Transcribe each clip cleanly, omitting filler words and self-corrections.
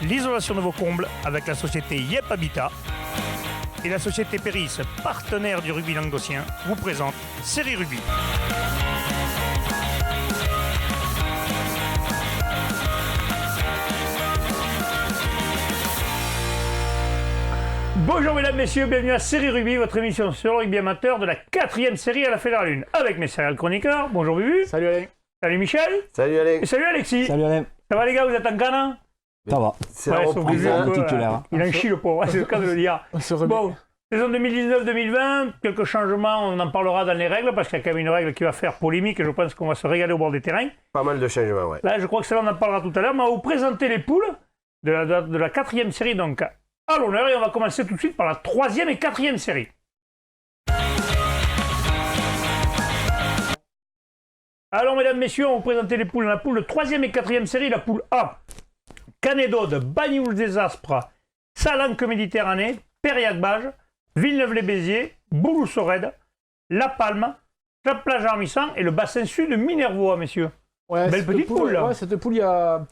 l'isolation de vos combles avec la société Yep Habitat. Et la société Péris, partenaire du rugby languedocien, vous présente Série Rugby. Bonjour mesdames, messieurs, bienvenue à Série Rugby, votre émission sur le rugby amateur de la 4e série à la Fédérale Lune. Avec mes céréales chroniqueurs, bonjour Bubu. Salut Alain. Salut Michel. Salut Alain. Et salut Alexis. Salut Alain. Ça va les gars, vous êtes en canne? Ça va. C'est Ouais, la sauf reprise. Bubu, un peu, titulaire. il en chie le pauvre, c'est le cas de le dire. On se remet. Bon, saison 2019-2020, quelques changements, on en parlera dans les règles, parce qu'il y a quand même une règle qui va faire polémique et je pense qu'on va se régaler au bord des terrains. Pas mal de changements, ouais. Là, je crois que cela, on en parlera tout à l'heure, mais on va vous présenter les poules de la 4e série, donc à l'honneur, et on va commencer tout de suite par la 3e et 4e série. Alors, mesdames, messieurs, on va vous présenter les poules. La poule de 3e et 4e série, la poule A. Canet-d'Aude, Banyuls des Aspres, Salanque Méditerranée, Périac-Bage, Villeneuve-les-Béziers, Bouloux-Sorède, La Palme, Cap-Plage-Armissant et le bassin sud de Minervois, messieurs. Ouais, Belle petite poule, là. Ouais, cette poule, il y a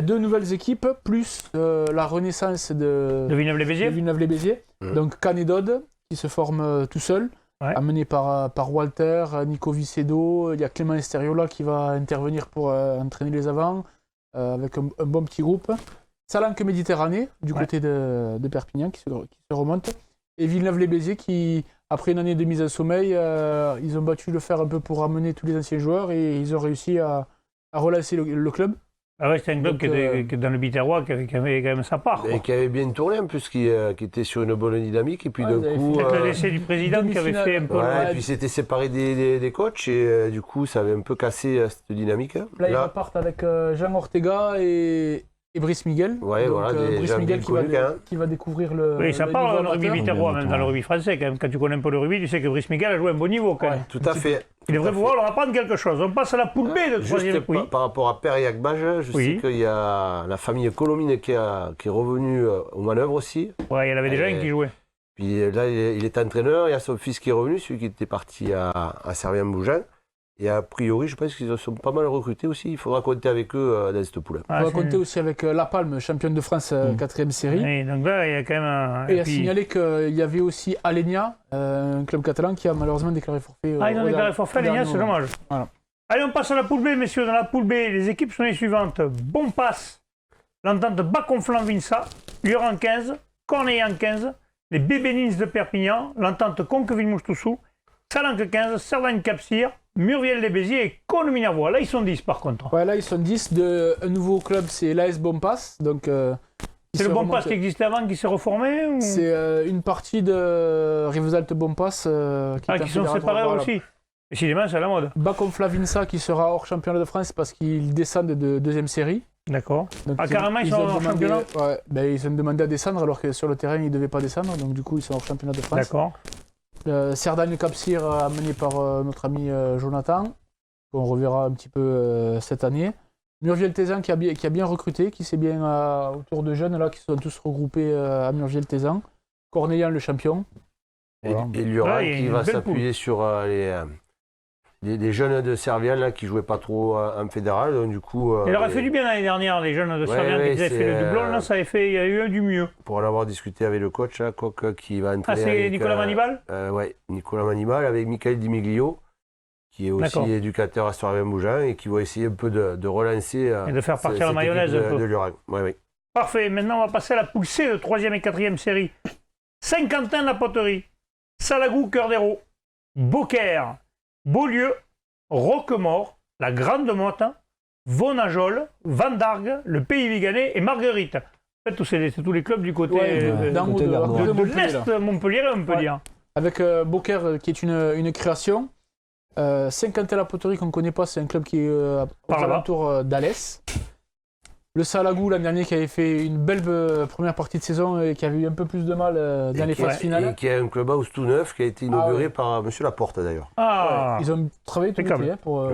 deux nouvelles équipes, plus la renaissance de Villeneuve-les-Béziers. Villeneuve-les-Béziers. Donc Canet-d'Aude, qui se forme tout seul, Ouais. amené par Walter, Nico Vicedo. Il y a Clément Esteriola qui va intervenir pour entraîner les avants, avec un bon petit groupe. Salanque Méditerranée, du côté de Perpignan, qui se remonte. Et Villeneuve-les-Béziers, qui, après une année de mise en sommeil, ils ont battu le fer un peu pour ramener tous les anciens joueurs et ils ont réussi à relancer le club. Ah ouais, c'était un club Donc, qui était dans le Biterrois qui avait quand même sa part. Quoi. Et qui avait bien tourné en plus, qui était sur une bonne dynamique. Et puis Ouais, d'un ils avaient coup. Peut-être le décès du président qui avait fait un peu... Ouais, et puis c'était séparé des coachs et du coup ça avait un peu cassé cette dynamique. Là, ils repartent avec Jean Ortega et Brice Miguel. Ouais, Donc, voilà, des Brice gens Miguel bien connus, hein. qui va découvrir le. Oui, ça le parle niveau dans le rugby amateur. biterrois, même dans le rugby français. Quand même. Quand tu connais un peu le rugby, tu sais que Brice Miguel a joué un bon niveau quand même. Ouais. Tout à fait. Il devrait pouvoir leur apprendre quelque chose. On passe à la poule B de 3e. Juste Oui. par rapport à Périac-Bage, je Oui. sais qu'il y a la famille Colomine qui est revenue aux manœuvres aussi. Ouais, il y en avait déjà un qui jouait. Puis là, il est entraîneur, il y a son fils qui est revenu, celui qui était parti à Servien-Bougeant. Et a priori, je pense qu'ils sont pas mal recrutés aussi. Il faudra compter avec eux dans cette poule. On va compter aussi avec La Palme, championne de France 4e série. Oui, donc là, il y a quand même un... Et à signaler qu'il y avait aussi Alenia, un club catalan qui a malheureusement déclaré forfait. Ah, ils ont déclaré forfait, les gars, c'est dommage. Voilà. Allez, on passe à la poule B, messieurs. Dans la poule B, les équipes sont les suivantes. Bonpass, l'entente Baconflant-Vinça, Lioran 15, Corneille en 15, les Bébénins de Perpignan, l'entente Conqueville-Moustousou, Salanque 15, Cerdagne-Capcir, Murviel-les-Béziers et Cône-Minervois. Là, ils sont 10 par contre. Ouais, là, ils sont 10. Un nouveau club, c'est l'AS Bonpass. Donc, C'est le Bonpass qui existait avant qui s'est reformé ou... C'est une partie de Rivesaltes Bonpass qui sont séparés aussi. Décidément, c'est à la mode. Baconflant-Vinça qui sera hors championnat de France parce qu'ils descendent de 2e série. D'accord. Donc, Carrément, ils sont hors demandé, championnat. Ouais, ben, ils ont demandé à descendre alors que sur le terrain, ils ne devaient pas descendre. Donc, du coup, ils sont hors championnat de France. D'accord. Cerdagne-Capcir amené par notre ami Jonathan, qu'on reverra un petit peu cette année. Murviel-Tézan qui a bien recruté, qui s'est bien autour de jeunes là, qui sont tous regroupés à Murviel-Tézan. Corneillan le champion. Voilà. Et Lioran Ouais, qui va s'appuyer sur les jeunes de Servien là, qui ne jouaient pas trop en fédéral. Donc, du coup, Il aurait fait du bien l'année dernière, les jeunes de Servien qui avaient fait le doublon. Là, ça avait fait, il y a eu du mieux. Pour en avoir discuté avec le coach, là, qui va entraîner. Ah, c'est avec, Nicolas Manibal Oui, Nicolas Manibal avec Michael Dimiglio, qui est aussi éducateur à Servien-Bougeant et qui va essayer un peu de relancer. Et de faire partir la mayonnaise un peu. De Lioran. Oui. Parfait, maintenant on va passer à la poule C de 3e et 4e série. Saint-Quentin-la-Poterie, Salagou, Cœur-d'Hérault, Beaucaire, Beaulieu, Roquemort, la Grande Motte, Vonajol, Vendargue, le Pays Viganais et Marguerite. En fait, c'est tous les clubs du côté de l'Est Montpellier, on peut dire. Avec Beaucaire qui est une création. Saint-Quentin-la-Poterie qu'on ne connaît pas, c'est un club qui est aux alentours d'Alès. Le Salagou l'an dernier qui avait fait une belle première partie de saison et qui avait eu un peu plus de mal dans les phases finales. Et qui est un clubhouse tout neuf qui a été inauguré par M. Laporte d'ailleurs. Ah, ils ont travaillé tout l'été pour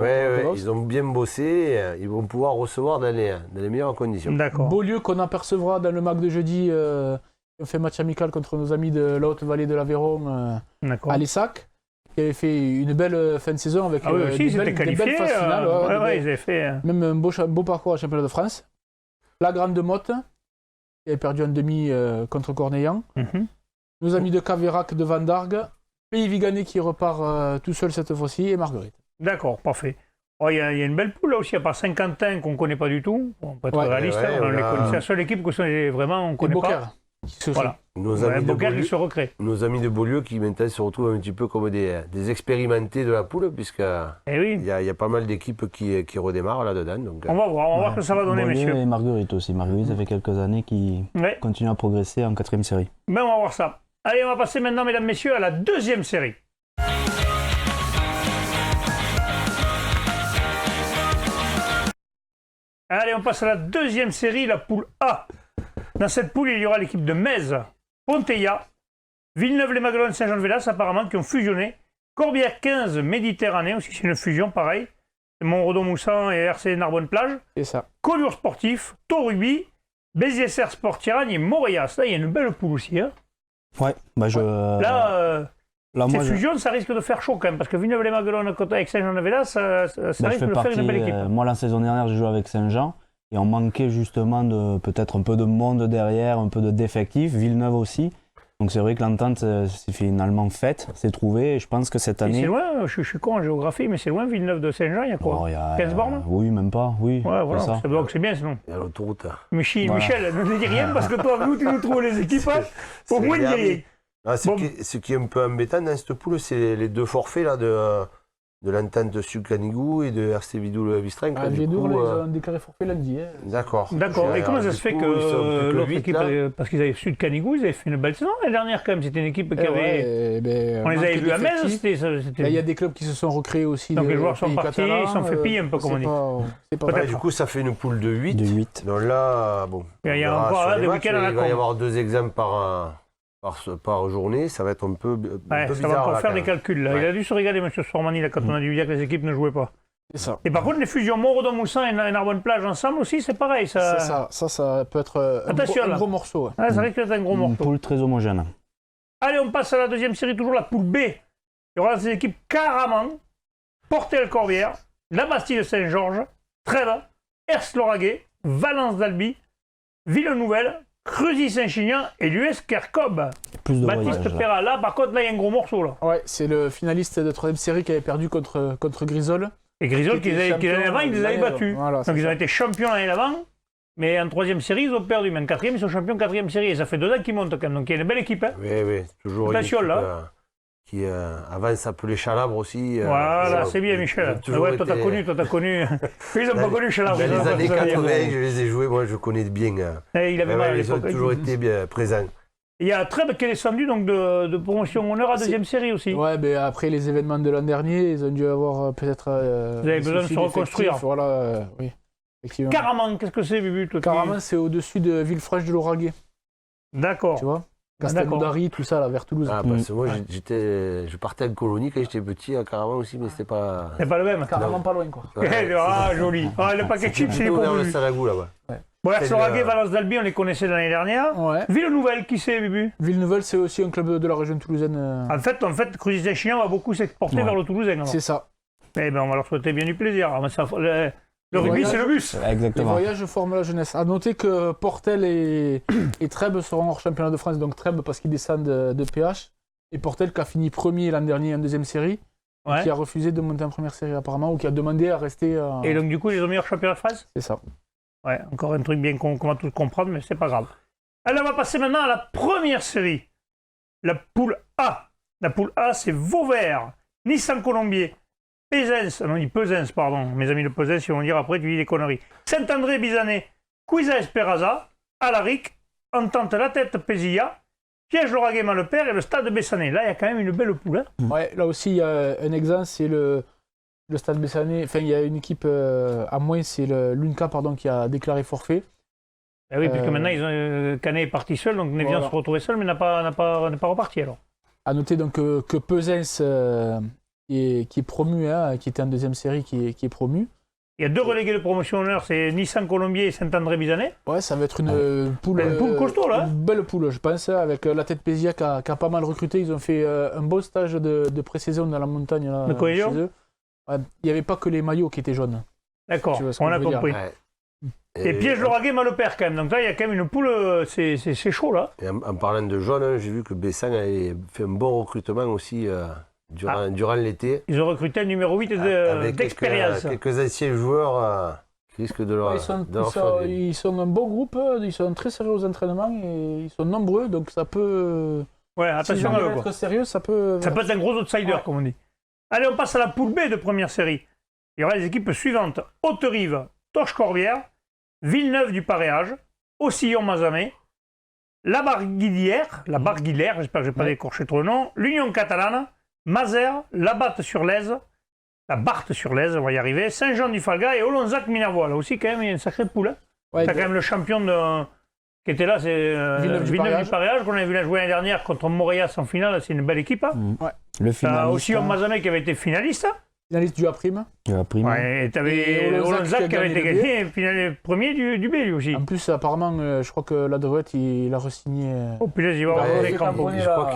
ils ont bien bossé, ils vont pouvoir recevoir dans les meilleures conditions. D'accord. Beaulieu qu'on apercevra dans le MAC de jeudi, on fait match amical contre nos amis de la Haute-Vallée de l'Aveyron à Lessac. Qui avait fait une belle fin de saison avec des belles phases finales. Ils avaient fait... Même un beau parcours à championnat de France. La Grande Motte, qui avait perdu en demi contre Cornellan. Nos amis de Caverac, de Van Dargue. Pays Viganais qui repart tout seul cette fois-ci, et Marguerite. D'accord, parfait. Il y a une belle poule là aussi, à part Saint-Quentin qu'on ne connaît pas du tout. On peut être réaliste, c'est la seule équipe que vraiment on ne connaît pas. Voilà. Nos amis Beaucaire qui se recrée. Nos amis de Beaulieu qui maintenant se retrouvent un petit peu comme des expérimentés de la poule, puisqu'il y a pas mal d'équipes qui redémarrent là-dedans. Donc, on va voir ce que ça va donner, Beaulieu messieurs. Et Marguerite aussi. Marguerite, ça fait quelques années qui continue à progresser en 4e série. Ben, on va voir ça. Allez, on va passer maintenant, mesdames, messieurs, à la 2e série. Allez, on passe à la 2e série, la poule A. Dans cette poule, il y aura l'équipe de Metz, Ponteilla, Villeneuve-les-Maguelones, Saint-Jean-de-Vélas, apparemment, qui ont fusionné. Corbière 15, Méditerranée, aussi c'est une fusion, pareil. Montredon-Moussan et RC Narbonne-Plage. C'est ça. Collioure Sportif, Tau Rugby, Béziers-Serre Sport Tiragne et Montréas. Là, il y a une belle poule aussi. Hein. Ouais, bah Là, ces moi, fusions, ça risque de faire chaud quand même, parce que Villeneuve-les-Maguelones avec Saint-Jean-de-Vélas, ça risque de faire une belle équipe. Moi, la saison dernière, j'ai joué avec Saint-Jean, et on manquait justement peut-être un peu de monde derrière, un peu d'effectifs, Villeneuve aussi. Donc c'est vrai que l'entente s'est finalement faite, s'est trouvée, et je pense que cette année... C'est loin, je suis con en géographie, mais c'est loin Villeneuve de Saint-Jean, il y a quoi 15 bornes Oui, même pas, oui. Ouais, voilà, donc c'est bien sinon. Il y a l'autoroute. Michel, ne dis rien, parce que toi, nous, tu nous trouves les équipes, au moins ne dis rien. Ce qui est un peu embêtant dans cette poule, c'est les 2 forfaits là, de l'entente de Suc-Canigou et de RC Vidoul-Vistren. Les deux, ils ont déclaré forfait lundi. Hein. D'accord. Et comment ça se fait que l'autre équipe, parce qu'ils avaient Sud-Canigou, ils avaient fait une belle saison l'année dernière quand même, c'était une équipe qui avait... on les avait vus à Metz, il y a des clubs qui se sont recréés aussi. Donc les joueurs sont partis, ils sont fait piller un peu, comme on dit. Du coup, ça fait une poule de 8. De 8. Donc là, bon, il y a encore des week-ends à la il va y avoir 2 examens par journée, ça va être un peu bizarre. Ça va encore faire des calculs. Là. Il a dû se regarder, M. Sormani, là, quand on a dû lui dire que les équipes ne jouaient pas. C'est ça. Et par contre, les fusions Montredon-Moussan et Narbonne-Plage ensemble aussi, c'est pareil. Ça peut être un gros morceau. Ouais. Ça risque d'être un gros morceau. Une poule très homogène. Allez, on passe à la 2e série, toujours la poule B. Il y aura ces équipes Caraman, Portel-Corbière, la Bastille-Saint-Georges, Trèves, Ers-Lauragais, Valence-d'Albi, Ville-Nouvelle, Creusy-Saint-Chinian et l'US Kercob. Baptiste Perra. Là, par contre, il y a un gros morceau. Là. Ouais, c'est le finaliste de 3e série qui avait perdu contre Grisol. Et Grisol, l'année avant, ils les avaient battus. Voilà, donc, ils ont été champions l'année d'avant. Mais en 3e série, ils ont perdu. Mais en 4e, ils sont champions 4e série. Et ça fait 2 ans qu'ils montent quand même. Donc, il y a une belle équipe. Hein. Oui, toujours attention, une équipe là. Qui avant s'appelait Chalabre aussi. Voilà, c'est bien, Michel. Ouais, toi, t'as connu. Ils n'ont pas connu Chalabre. Dans les années 80, je les ai joués. Moi, je connais bien. Il avait mal à ils ont toujours été bien présents. Il y a Trèbes qui est descendu donc de promotion honneur à 2e série aussi. Ouais, mais après les événements de l'an dernier, ils ont dû avoir peut-être. Vous avez besoin de se reconstruire. Voilà, oui. Caraman, qu'est-ce que c'est, Bibu? Caraman, c'est au-dessus de Villefranche de Lauragais. D'accord. Tu vois Castelnaudary, tout ça, là, vers Toulouse. Parce que moi, je partais en colonie quand j'étais petit à Caraman aussi, mais c'était pas. C'est pas le même. Caraman, pas loin, quoi. Joli. Le paquet de chips, il est pas vers le Salagou, là-bas. Bon, Ers-Lauragais, Valence d'Albi, on les connaissait l'année dernière. Ouais. Ville-Nouvelle, qui c'est, Bibu? Ville-Nouvelle, c'est aussi un club de la région toulousaine. En fait, Creusy-Saint-Chinian va beaucoup s'exporter vers le Toulousain. C'est ça. Eh bien, on va leur souhaiter bien du plaisir. Le rugby, c'est le bus. Exactement. Les voyages forment la jeunesse. À noter que Portel et Trèbes seront hors championnat de France. Donc Trèbes parce qu'ils descendent de PH. Et Portel qui a fini premier l'an dernier en 2e série. Qui a refusé de monter en 1re série apparemment. Ou qui a demandé à rester. Et donc du coup, ils ont meilleur championnat de France. C'est ça. Ouais, encore un truc bien qu'on va tous comprendre, mais c'est pas grave. Alors, on va passer maintenant à la 1re série. La poule A. La poule A, c'est Vauvert, Nissan-Colombier, Pesens, non, on dit Pesens, pardon. Mes amis de Pesens, ils vont dire après, tu dis des conneries. Saint-André-Bizanet, Cuisa-Esperaza, Alaric, Entente La Tête, Pézilla, Piège-Lauragais-Malepère et le Stade Bessanet. Là, il y a quand même une belle poule. Hein. Ouais, là aussi, il y a un exemple, c'est le Stade Bessanet. Enfin, il y a une équipe à moins, c'est l'UNCA qui a déclaré forfait. Eh oui, puisque maintenant, Canet est parti seul, donc Névian se retrouvait seul, mais n'est pas reparti alors. À noter donc que Pesens, qui est promu, qui était en 2e série, qui est promu. Il y a 2 relégués de promotion honneur, c'est Nissan-Colombier et Saint-André-Bizanet. Ouais, ça va être une poule. Une poule costaud, là. Une belle poule, je pense, avec la tête Pézilla qui a pas mal recruté. Ils ont fait un beau stage de pré-saison dans la montagne là, chez eux. Ouais, il n'y avait pas que les maillots qui étaient jaunes. D'accord, on a compris. Ouais. Et Piège Lauragais, Malopère quand même. Donc là, il y a quand même une poule, c'est chaud là. Et en parlant de jeunes, j'ai vu que Bessan avait fait un bon recrutement aussi durant l'été. Ils ont recruté un numéro 8 Avec d'expérience. quelques anciens joueurs qui risquent de leur faire du bien. Ils sont un bon groupe, ils sont très sérieux aux entraînements et ils sont nombreux, donc ça peut. Ouais, Si attention à jamais eux. être Quoi. sérieux, ça peut. Ça peut être un gros outsider, Ouais. comme on dit. Allez, on passe à la poule B de première série. Il y aura les équipes suivantes. Haute-Rive, Torche-Corbière, Villeneuve du Paréage, Aussillon-Mazamé, La Barguilière, j'espère que je n'ai pas décorché trop le nom, l'Union Catalane, Mazères, La Batte-sur-Lèze, on va y arriver, Saint-Jean-du-Falga et Olonzac-Minervois. Là aussi, quand même, il y a une sacrée poule. Hein. Ouais, T'as quand même le champion qui était là, c'est Villeneuve du Villeneuve du Paréage, qu'on avait vu la jouer l'année dernière contre Montréal en finale. C'est une belle équipe. Hein. Le T'as finaliste. Aussillon-Mazamé qui avait été finaliste. finaliste du A'. Qui a pris. Ouais, et t'avais Et Olonzac qui avait été gagné le gagné, final premier du B lui aussi. En plus, apparemment, je crois que la Drouette, il a re-signé. Oh punaise, il va Ouais, avoir des c'est crampons. cramponné. Je crois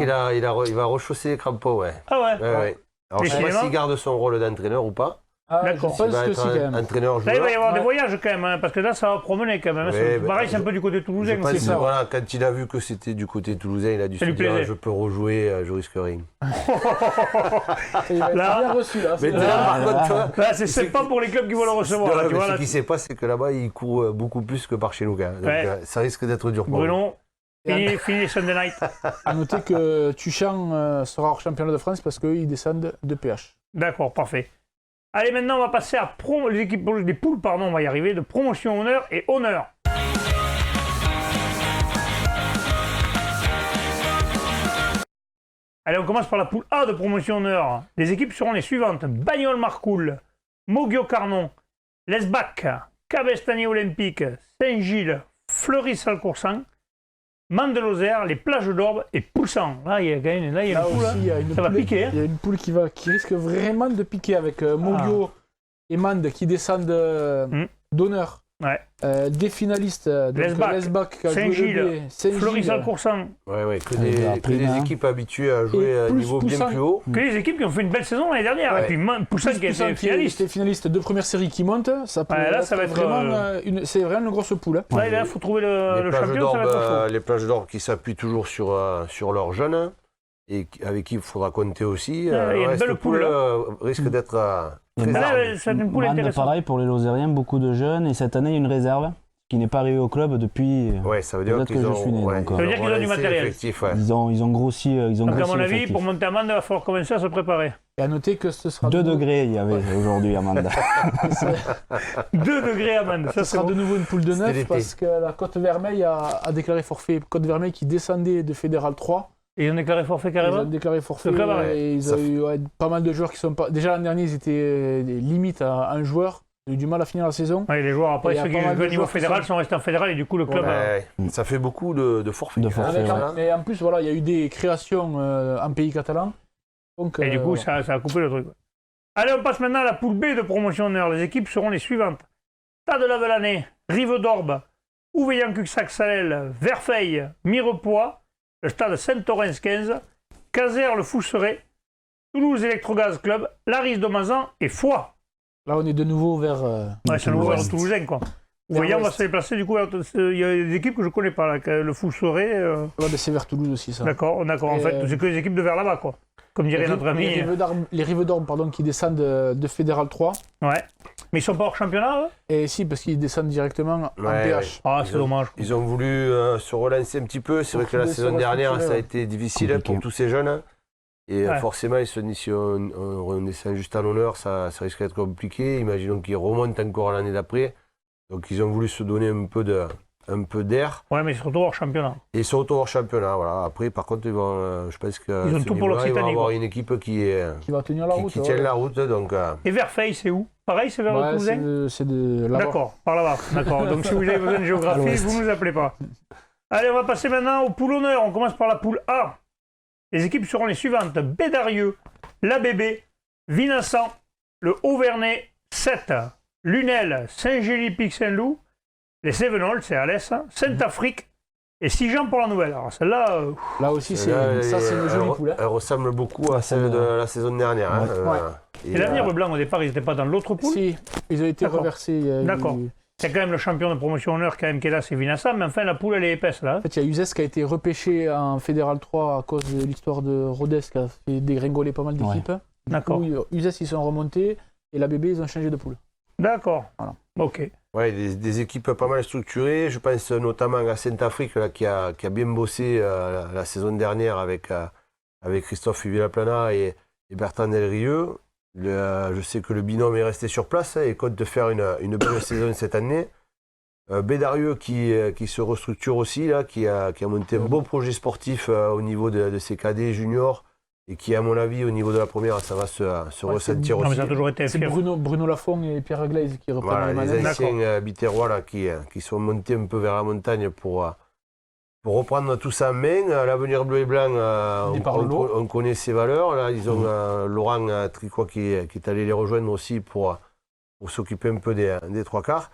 qu'il va rechausser les crampons, ouais. Ah ouais. Ouais. Alors, je ne sais pas Décidément. s'il garde son rôle d'entraîneur ou pas. Ah, D'accord. je Il pense va que être si, quand même. Là, il entraîneur-joueur. va y avoir des Ouais. voyages quand même, hein, parce que là, ça va promener quand même. Hein. Ouais, Pareil, bah, c'est un peu du côté Je toulousain pense aussi. que ça. voilà, quand il a vu que c'était du côté toulousain, il a dû Ça se lui dire plaisait. je peux rejouer, je risque rien. Il va être Là. bien reçu, là. Mais c'est- par contre, tu vois, Là, c'est pas pour les clubs qui vont le recevoir. Là, non, tu mais vois, ce là, qui s'est passé, c'est que là-bas, il court beaucoup plus que par chez nous. Donc, Ouais. ça risque d'être dur pour lui. Bruno, fini les Sunday Night. À noter que Tuchan sera hors championnat de France parce qu'ils descendent de PH. D'accord, parfait. Allez, maintenant, on va passer à les équipes des poules, pardon, on va y arriver, de promotion honneur et honneur. Allez, on commence par la poule A de promotion honneur. Les équipes seront les suivantes. Bagnols-Marcoul, Moguio-Carnon, Lesbac, Cabestany Olympique, Saint-Gilles, Fleury-Salcoursan, Mande-Lozère, les Plages d'Orbe et Poussan. Là, il y a quand même une Là poule. aussi, il y a une Ça va poule, piquer, hein. il y a une poule qui risque vraiment de piquer avec Mogio et Mande qui descendent d'honneur. Ouais. Des finalistes, donc Lesbac, Lesbac qui a joué Saint-Gilles, le B, Saint-Gilles, Fleury-Salcoursan. Ouais, que Il y a des Prima. équipes habituées à jouer Et à un plus niveau bien Poussin. plus haut. Que les équipes qui ont fait une belle saison l'année dernière. Ouais. Et puis Poussin qui a Poussin été qui finaliste. était finaliste de première série qui monte, ça peut Ouais, là, ça va être, vraiment c'est vraiment une grosse poule. Hein. Là, il faut trouver le Les plages champion, ça va être chaud. d'Orbe, les plages d'Orbe qui s'appuient toujours sur leurs jeunes et avec qui il faudra compter aussi. il y a une cette belle poule, risque d'être Et très Là, armée. c'est une poule Mande, intéressante. pareil pour les Lozériens, beaucoup de jeunes. Et cette année, il y a une réserve qui n'est pas arrivée au club depuis. Ouais, ça veut dire Peut-être qu'ils que je ont, suis né, donc, Ça veut dire qu'ils ont du relancé matériel. l'effectif, ouais. Ils ont grossi. Ils ont Donc, à grossi mon avis, l'effectif. pour monter à Mande, il va falloir commencer à se préparer. Et à noter que ce sera 2 de nouveau- degrés, il y avait aujourd'hui à Mande. 2 degrés à Mande, ça Ce c'est sera bon. de nouveau une poule de C'était 9 l'été. parce que la Côte Vermeille a déclaré forfait. Côte Vermeille qui descendait de Fédéral 3. Et ils ont déclaré forfait Ils ont carrément. déclaré forfait. Le club a- Et ils Ça ont eu pas mal de joueurs qui sont pas. Déjà l'an dernier, ils étaient limite à un joueur. Ils ont eu du mal à finir la saison. Ouais, les joueurs, Et après, il y a ceux qui pas mal jouent au de niveau joueurs qui fédéral sont- sont restés en fédéral et du coup, le club. Ouais, ça fait beaucoup de forfaits. De forfaits, Avec ouais. mais en plus, voilà, il y a eu des créations en pays catalan. Donc, Et du coup, voilà. ça a coupé le truc. Allez, on passe maintenant à la poule B de promotion honneur. Les équipes seront les suivantes. Stade de la Belle-Année, Rive d'Orbe, Ouveillan-Cuxac-Salel, Verfeil, Mirepoix, le stade Saint-Orens 15, Caser le Fousseret, Toulouse Electrogaz Club, Laris de Mazan et Foix. Là, on est de nouveau vers. Ouais, c'est un nouveau Ouest. Toulousain, quoi. Vers Ouveillan va l'ouest. se déplacer, du coup, il y a des équipes que je ne connais pas, là, le Fousseret. Ouais, mais c'est vers Toulouse aussi, ça. D'accord, en Et, fait, c'est que les équipes de vers là-bas, quoi. Comme dirait notre ami. Les Rives d'Orbe, pardon, qui descendent de Fédéral 3. Ouais. Mais ils sont pas hors championnat, eux? Et si, parce qu'ils descendent directement en Ouais, PH. Ah, Ils c'est ont- dommage. Ils ont voulu se relancer un petit peu. C'est vrai que la Pour saison se dernière, restructurer, ça a ouais. été difficile Compliqué. pour tous ces jeunes. Et Ouais. forcément, ils se disent si on descend juste à l'honneur, ça risque d'être compliqué. Imaginons qu'ils remontent encore l'année d'après. Donc ils ont voulu se donner un peu d'air. Ouais, mais surtout hors championnat. Et ils sont au hors championnat. Voilà. Après, par contre, ils vont, je pense que Ils ont tout pour ils vont l'Occitanie, avoir quoi. une équipe qui Qui va tenir la route. qui ouais. tient la route. Donc, Et Verfeil, c'est où? Pareil, c'est vers le Ouais, Toulousain? c'est de là-bas. D'accord, par là-bas. D'accord. Donc si vous avez besoin de géographie, l'ouest. vous ne nous appelez pas. Allez, on va passer maintenant aux poules honneur. On commence par la poule A. Les équipes seront les suivantes. Bédarieux, l'ABB, Vinassan, le Haut-Vernay, 7, Lunel, Saint-Gély-Pic-Saint-Loup, les Cévenols, c'est Alès, Saint-Afrique et Sijan pour la nouvelle. Alors celle-là, Là aussi, c'est là, c'est une jolie elle- poule. hein. Elle ressemble beaucoup à celle de la saison dernière. hein. Ouais. et l'avenir blanc au départ, ils n'étaient pas dans l'autre poule? Si, ils ont été D'accord. reversés. Il y a eu D'accord. C'est quand même le champion de promotion honneur quand même qui est là, c'est Vinassa, mais enfin la poule elle est épaisse là. En fait, il y a Uzès qui a été repêché en Fédéral 3 à cause de l'histoire de Rodez qui a fait dégringoler pas mal d'équipes. D'accord. Uzès, ils sont remontés et la bébé, ils ont changé de poule. D'accord. Voilà. Ok. Ouais, des équipes pas mal structurées. Je pense notamment à Saint-Afrique là, qui a bien bossé la saison dernière avec Christophe Villaplana et Bertrand Delrieux. Je sais que le binôme est resté sur place et compte de faire une belle saison cette année. Bédarieux qui se restructure aussi, là, qui a monté un beau projet sportif au niveau de ses cadets juniors et qui, à mon avis, au niveau de la première, ça va se ressentir Non, mais aussi. ça a toujours été C'est fier. Bruno Lafont et Pierre Glaise qui reprennent Voilà, les les manettes. anciens Biterrois là, qui sont montés un peu vers la montagne pour reprendre tout ça en main. L'avenir bleu et blanc, on connaît ses valeurs. Là, ils ont Laurent Tricot qui est allé les rejoindre aussi pour s'occuper un peu des trois quarts.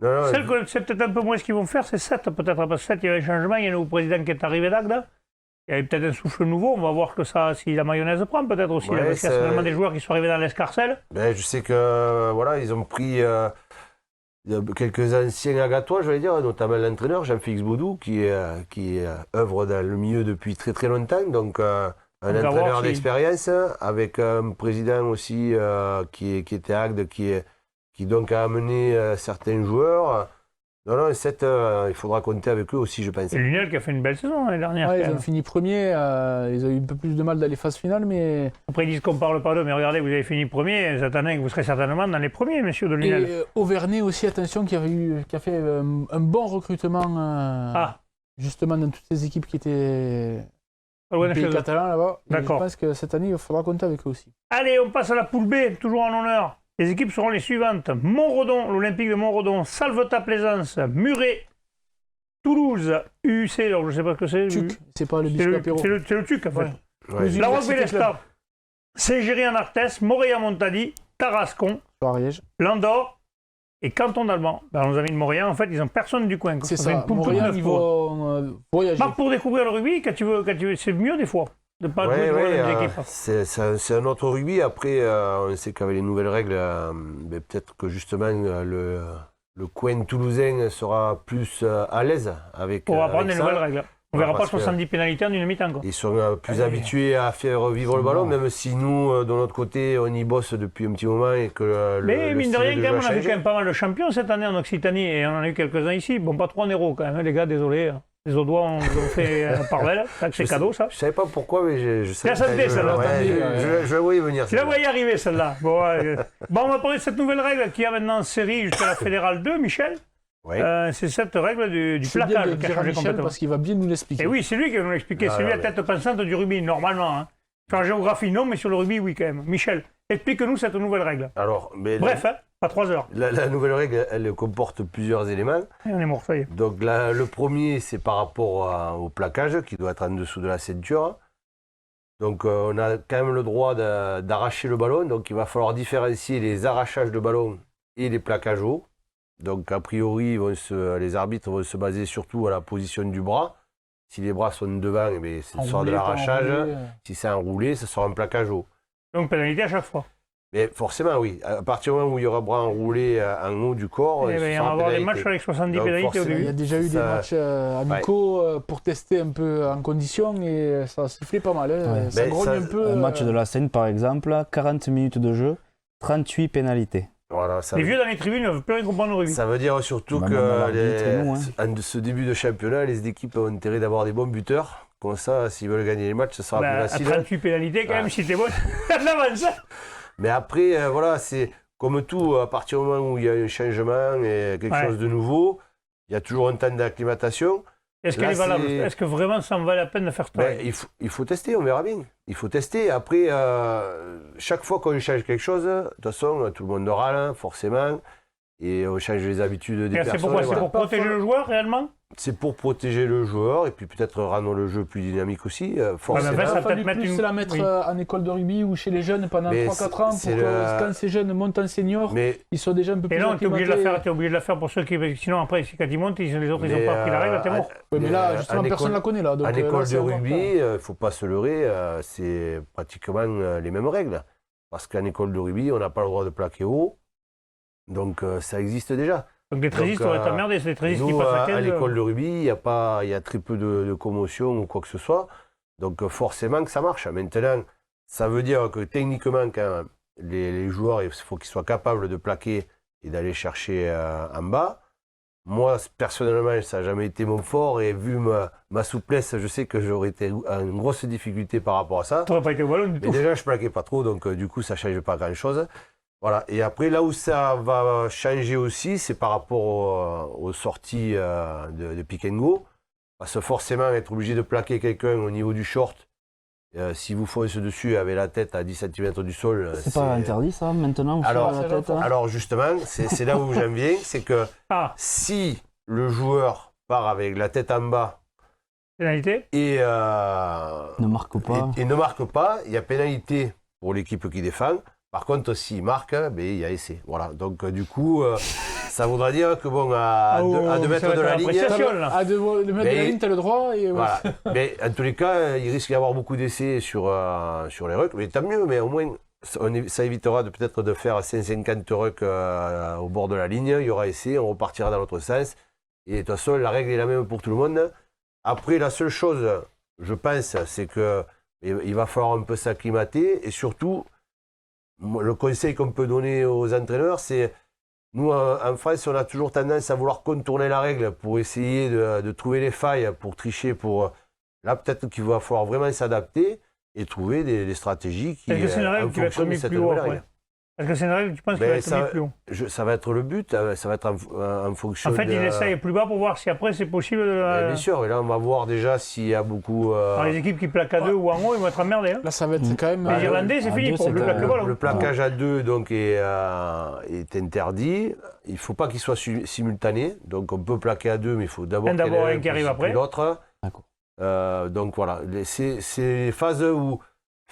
Non, C'est peut-être un peu moins ce qu'ils vont faire, c'est 7 peut-être, parce que 7, il y a un changement, il y a un nouveau président qui est arrivé d'Agda. Il y a peut-être un souffle nouveau, on va voir que ça, si la mayonnaise prend peut-être aussi, Ouais, là, parce qu'il y a certainement des joueurs qui sont arrivés dans l'escarcelle. Ben, je sais que voilà, ils ont pris quelques anciens agatois, je vais dire, notamment l'entraîneur Jean-Félix Baudou, qui œuvre dans le milieu depuis très très longtemps, donc un entraîneur d'expérience, avec un président aussi qui était à Agde, qui donc a amené certains joueurs. Non, 7, il faudra compter avec eux aussi, je pense. Et Lunel qui a fait une belle saison l'année dernière. Ouais, ils ont fini premier, ils ont eu un peu plus de mal dans les phases finales, mais... Après, ils disent qu'on parle pas d'eux, mais regardez, vous avez fini premier, cette année, vous serez certainement dans les premiers, messieurs de Lunel. Et Auvernay aussi, attention, qui a fait un bon recrutement, justement, dans toutes ces équipes qui étaient pays catalans là-bas. D'accord. Je pense que cette année, il faudra compter avec eux aussi. Allez, on passe à la poule B, toujours en honneur. Les équipes seront les suivantes. Montredon, l'Olympique de Montredon, Salvetat Plaisance, Muret, Toulouse, UC, alors je ne sais pas ce que c'est. TUC, c'est pas le biscuit apéro. C'est le TUC, en fait. Ouais. Ouais. La Roque-Bélestat, Saint-Géry en Arthès, Moret en Montadi, Tarascon, Ariège. Landor et Canton d'Alban. Ben, nos amis de Montréal, en fait, ils n'ont personne du coin. C'est fait ça, une poule toute Montréal, neuve ils pour eux. vont voyager. Marc, pour découvrir le rugby, quand tu veux, c'est mieux des fois de ne pas jouer dans les mêmes équipes. C'est un autre rugby. Après, on sait qu'avec les nouvelles règles, peut-être que justement le coin toulousain sera plus à l'aise avec. Pour apprendre avec les ça. nouvelles règles. On verra pas 70 pénalités en une mi-temps. Quoi. Ils sont plus habitués à faire vivre le ballon, même si nous, de notre côté, on y bosse depuis un petit moment et que Mais mine de rien, quand même, on a vu change. quand même pas mal de champions cette année en Occitanie et on en a eu quelques-uns ici. Bon, pas trop en héros quand même, hein, les gars, désolé. Les Audois ont fait par belle, c'est cadeau ça. Je savais pas pourquoi, mais je sais. La santé, celle-là. Je la voyais venir. Tu la voyais arriver celle-là. Bon, on va parler de cette nouvelle règle qui a maintenant en série jusqu'à la Fédérale 2, Michel. Ouais. C'est cette règle du C'est bien plaquage de qui a dire à changé Michel complètement. parce qu'il va bien nous l'expliquer. Et oui, c'est lui qui va nous l'expliquer. C'est lui la tête pensante du rugby, normalement. Hein. Sur la géographie, non, mais sur le rugby, oui, quand même. Michel, explique-nous cette nouvelle règle. Alors, mais Bref, hein, pas 3 heures. la nouvelle règle, elle comporte plusieurs éléments. Et on est mort, ça y est. Donc le premier, c'est par rapport au plaquage qui doit être en dessous de la ceinture. Donc on a quand même le droit d'arracher le ballon. Donc il va falloir différencier les arrachages de ballon et les plaquages hauts. Donc a priori, les arbitres vont se baser surtout à la position du bras. Si les bras sont devant, eh bien, ce sera de l'arrachage. Si c'est enroulé, ce sera un plaquage haut. Donc pénalité à chaque fois. Mais forcément, oui. À partir du moment où il y aura bras enroulé en haut du corps, Il va y en avoir des matchs avec 70 Donc, pénalités au forcément, Il y début. a déjà eu des matchs amicaux pour tester un peu en condition et ça sifflait pas mal. Hein. Ouais. Ça Mais grogne ça- un peu. Un match de la Seine, par exemple, 40 minutes de jeu, 38 pénalités. Voilà, ça Les vieux dans les tribunes ne veulent plus rien comprendre au rugby. Ça veut dire surtout Bah, que même l'arbitre et nous, hein. en ce début de championnat, les équipes ont intérêt d'avoir des bons buteurs. Comme ça, s'ils veulent gagner les matchs, ce sera Bah, plus à facile. 38 pénalités, quand même, Ouais. si t'es bon, t'as de l'avance. Mais après, voilà, c'est comme tout, à partir du moment où il y a un changement et quelque chose de nouveau, il y a toujours un temps d'acclimatation. Est-ce Là, qu'elle est valable? c'est- Est-ce que vraiment ça en vaut la peine de faire ça? Ben, il faut tester, on verra bien. Il faut tester. Après, chaque fois qu'on change quelque chose, de toute façon, tout le monde râle, hein, forcément. Et on change les habitudes des C'est personnes. pourquoi? et C'est voilà. pour protéger le joueur réellement? C'est pour protéger le joueur et puis peut-être rendre le jeu plus dynamique aussi, forcément. mais Il ça a peut fallu mettre plus une- la mettre oui. en école de rugby ou chez les jeunes pendant Mais 3-4 ans pour c'est que quand ces jeunes montent en senior, Mais, ils soient déjà un peu plus Et non, t'es obligé de la acclimatés. faire, t'es obligé de la faire pour ceux qui. Sinon, après, quand ils montent, les autres, ils n'ont pas appris la règle, t'es mort. Ouais, mais là, en justement, personne ne la connaît. Là, donc, En là, école c'est de encore rugby, pas- il ne faut pas se leurrer, c'est pratiquement les mêmes règles. Parce qu'en école de rugby, on n'a pas le droit de plaquer haut. Donc ça existe déjà. Donc les trésistes auraient été emmerdés, c'est les trésistes qui Nous, passent à à 15. l'école de rugby, il y a très peu de commotion ou quoi que ce soit. Donc forcément que ça marche. Maintenant, ça veut dire que techniquement, quand les joueurs, il faut qu'ils soient capables de plaquer et d'aller chercher en bas. Moi, personnellement, ça n'a jamais été mon fort. Et vu ma souplesse, je sais que j'aurais été en grosse difficulté par rapport à ça. Tu n'aurais pas été au ballon du Mais tout. déjà, je ne plaquais pas trop, donc du coup, ça ne change pas grand-chose. Voilà. Et après, là où ça va changer aussi, c'est par rapport aux sorties de pick and go. Parce que forcément, être obligé de plaquer quelqu'un au niveau du short, si vous foncez dessus avec la tête à 10 cm du sol... C'est pas interdit ça maintenant Alors, sur la tête, hein alors justement, c'est là où j'en viens, c'est que Ah, si le joueur part avec la tête en bas pénalité. et, ne marque pas. et ne marque pas, il y a pénalité pour l'équipe qui défend. Par contre, s'il marque, ben, il y a essai. Voilà. Donc, du coup, ça voudra dire que bon, à 2 mètres de la ligne... À 2 mètres de la ligne, t'as le droit. Et Voilà. Mais en tous les cas, il risque d'y avoir beaucoup d'essais sur les rucks. Mais tant mieux, mais au moins, ça évitera peut-être de faire 150 rucks au bord de la ligne. Il y aura essai, on repartira dans l'autre sens. Et de toute façon, la règle est la même pour tout le monde. Après, la seule chose, je pense, c'est qu'il va falloir un peu s'acclimater. Et surtout, le conseil qu'on peut donner aux entraîneurs, c'est... Nous, en France, on a toujours tendance à vouloir contourner la règle pour essayer de trouver les failles, pour tricher. Là, peut-être qu'il va falloir vraiment s'adapter et trouver des stratégies qui Est-ce que c'est une règle qui va être mise plus haut après? Est-ce que c'est une règle que tu penses qui va être mise plus haut? Ça va être le but, ça va être en fonction En fait, il essaye plus bas pour voir si après c'est possible de... Bien sûr, et là, on va voir déjà s'il y a beaucoup... Alors, les équipes qui plaquent à 2 ou en haut, ils vont être emmerdés. Hein. là, ça va être quand même. Les Irlandais, c'est à fini deux, pour c'est le plaquer le ballon. Le plaquage à 2 donc, est interdit. Il ne faut pas qu'il soit simultané. Donc on peut plaquer à 2, mais il faut d'abord qu'il y ait un qui arrive après. l'autre. D'accord. Donc voilà, c'est les phases où,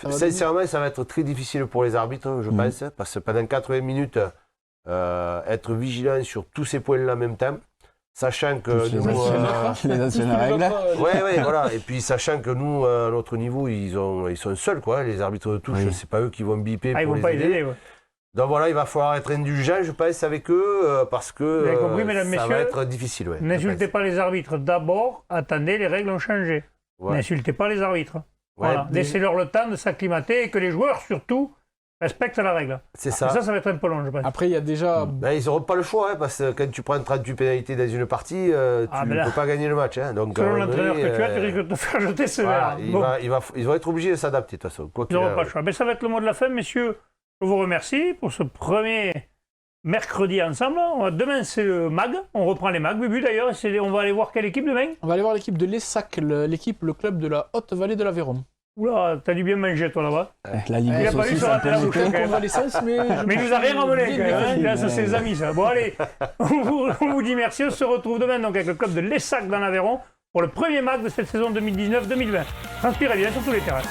sincèrement, ça va être très difficile pour les arbitres, je pense, parce que pendant 80 minutes, être vigilant sur tous ces points-là en même temps, sachant que Tous les anciennes règles. Ouais, voilà. Et puis sachant que nous, à notre niveau, ils sont seuls, quoi. Les arbitres de touche, c'est pas eux qui vont biper Ils pour vont pas les aider. ouais. Donc voilà, il va falloir être indulgent, je pense, avec eux, parce que Vous avez compris, mesdames, ça messieurs, va être difficile. Ouais, n'insultez pas les arbitres. D'abord, attendez, les règles ont changé. Ouais. N'insultez pas les arbitres. Ouais, Voilà. Laissez-leur le temps de s'acclimater et que les joueurs, surtout, respectent la règle. c'est Et ça. ça va être un peu long, je pense. Après, il y a déjà. Ben, ils n'auront pas le choix, hein, parce que quand tu prends 38 pénalités dans une partie, tu ne peux pas gagner le match. Hein. Donc, Selon à un l'entraîneur moment que tu as, tu donné, risques de te faire jeter voilà, sévère. ils vont être obligés de s'adapter, de toute façon. Quoi Ils qu'il n'auront arrive. pas le choix. Mais ça va être le mot de la fin, messieurs. Je vous remercie pour ce premier mercredi ensemble. Demain, c'est le MAG. On reprend les MAG. Bubu, d'ailleurs, on va aller voir quelle équipe demain? On va aller voir l'équipe de l'ESSAC, le club de la Haute-Vallée de l'Aveyron. Oula, t'as dû bien manger, toi, là-bas. La Ligue Il a pas aussi, vu sur ça la peut télé, jeter. quand même. Convalescence, mais. Mais il nous a rien ramené, Bien quand même. Hein. défini. Là, c'est ses amis, ça. Bon, allez, on vous dit merci. On se retrouve demain donc, avec le club de l'ESSAC dans l'Aveyron pour le premier MAG de cette saison 2019-2020. Transpirez bien sur tous les terrains.